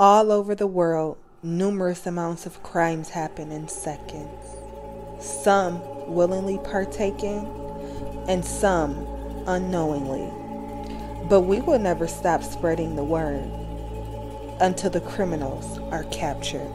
All over the world, numerous amounts of crimes happen in seconds. Some willingly partaking and some unknowingly. But we will never stop spreading the word until the criminals are captured.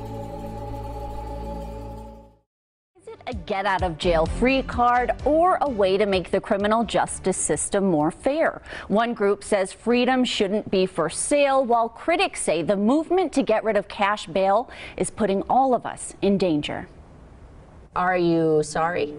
Is it a get-out-of-jail-free card or a way to make the criminal justice system more fair? One group says freedom shouldn't be for sale, while critics say the movement to get rid of cash bail is putting all of us in danger. Are you sorry?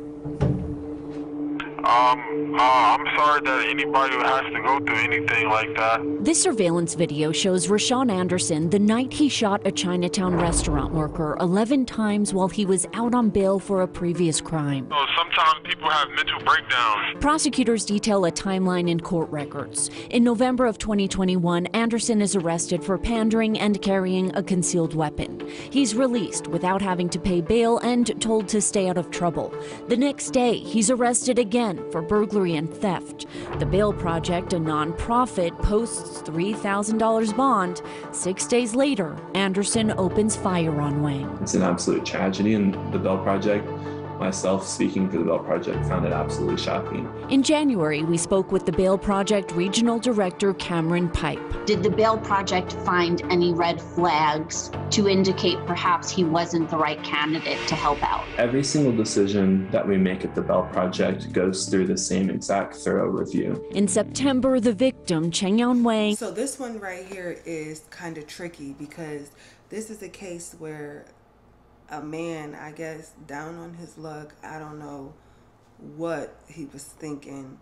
I'm sorry that anybody has to go through anything like that. This surveillance video shows Rashawn Anderson the night he shot a Chinatown restaurant worker 11 times while he was out on bail for a previous crime. Sometimes people have mental breakdowns. Prosecutors detail a timeline in court records. In November of 2021, Anderson is arrested for pandering and carrying a concealed weapon. He's released without having to pay bail and told to stay out of trouble. The next day, he's arrested again for burglary and theft. The Bail Project, a nonprofit, posts $3,000 bond. 6 days later, Anderson opens fire on Wang. It's an absolute tragedy, and the Bail Project, myself speaking for the Bail Project, found it absolutely shocking. In January, we spoke with the Bail Project Regional Director Cameron Pipe. Did the Bail Project find any red flags to indicate perhaps he wasn't the right candidate to help out? Every single decision that we make at the Bail Project goes through the same exact thorough review. In September, the victim, Chengyan Wang. So this one right here is kind of tricky because this is a case where a man, I guess, down on his luck, I don't know what he was thinking.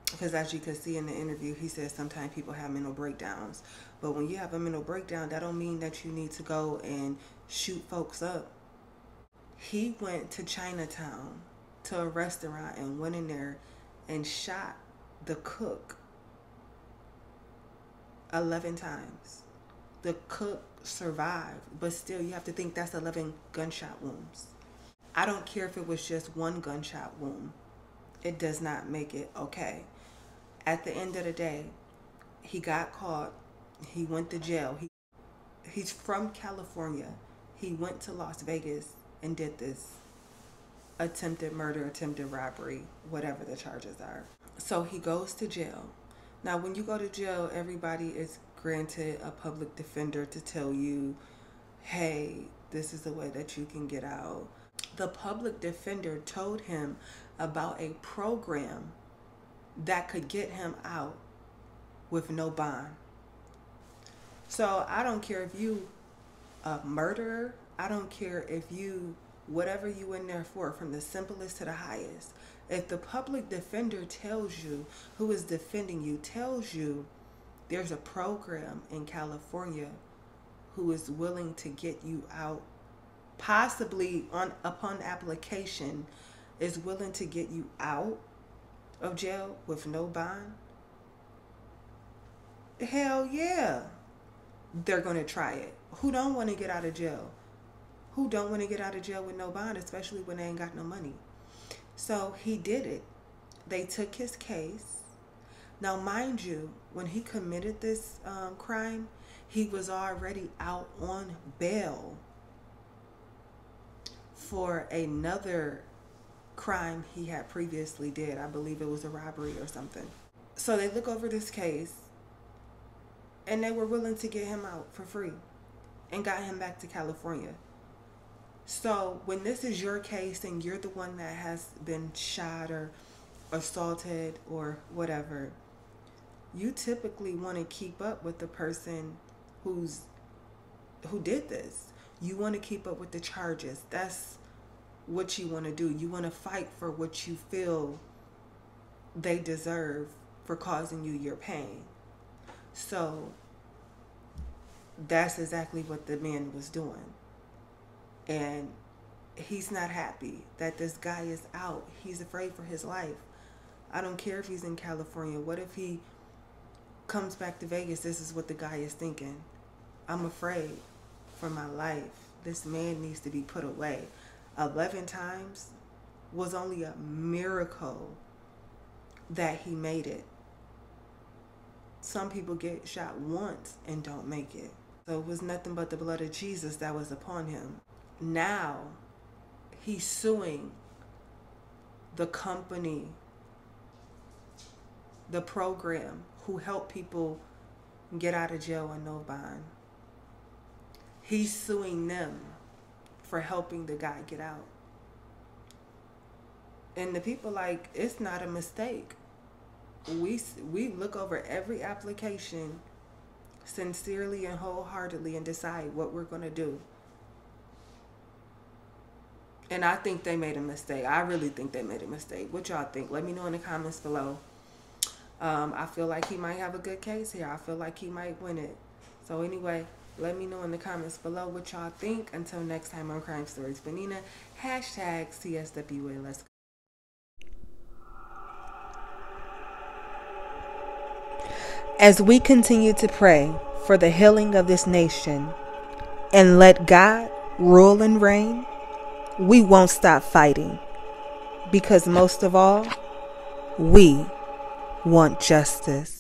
Because as you can see in the interview, he says sometimes people have mental breakdowns. But when you have a mental breakdown, that don't mean that you need to go and shoot folks up. He went to Chinatown to a restaurant and went in there and shot the cook 11 times. The cook survived, but still you have to think that's 11 gunshot wounds. I don't care if it was just one gunshot wound. It does not make it okay. At the end of the day, he got caught. He went to jail. He's from California. He went to Las Vegas and did this attempted murder, attempted robbery, whatever the charges are. So he goes to jail. Now, when you go to jail, everybody is granted a public defender to tell you, hey, this is the way that you can get out. The public defender told him about a program that could get him out with no bond. So I don't care if you a murderer. I don't care if you, whatever you in there for, from the simplest to the highest. If the public defender tells you, who is defending you, tells you there's a program in California who is willing to get you out, possibly upon application, is willing to get you out of jail with no bond, hell yeah, they're going to try it. Who don't want to get out of jail? Who don't want to get out of jail with no bond, especially when they ain't got no money? So he did it. They took his case. Now, mind you, when he committed this crime, he was already out on bail for another crime he had previously did. I believe it was a robbery or something. So they look over this case and they were willing to get him out for free and got him back to California. So when this is your case and you're the one that has been shot or assaulted or whatever, you typically want to keep up with the person who did this. You want to keep up with the charges. That's what you want to do. You want to fight for what you feel they deserve for causing you your pain. So that's exactly what the man was doing. And he's not happy that this guy is out. He's afraid for his life. I don't care if he's in California. What if he comes back to Vegas? This is what the guy is thinking. I'm afraid for my life. This man needs to be put away. 11 times was only a miracle that he made it. Some people get shot once and don't make it. So it was nothing but the blood of Jesus that was upon him. Now he's suing the company, the program who helped people get out of jail on no bond. He's suing them for helping the guy get out. And the people like, it's not a mistake. We look over every application sincerely and wholeheartedly and decide what we're going to do. And I think they made a mistake. I really think they made a mistake. What y'all think? Let me know in the comments below. I feel like he might have a good case here. I feel like he might win it. So anyway, let me know in the comments below what y'all think. Until next time on Crime Stories with Nina. Hashtag CSWA. Let's go. As we continue to pray for the healing of this nation and let God rule and reign, we won't stop fighting, because most of all, we want justice.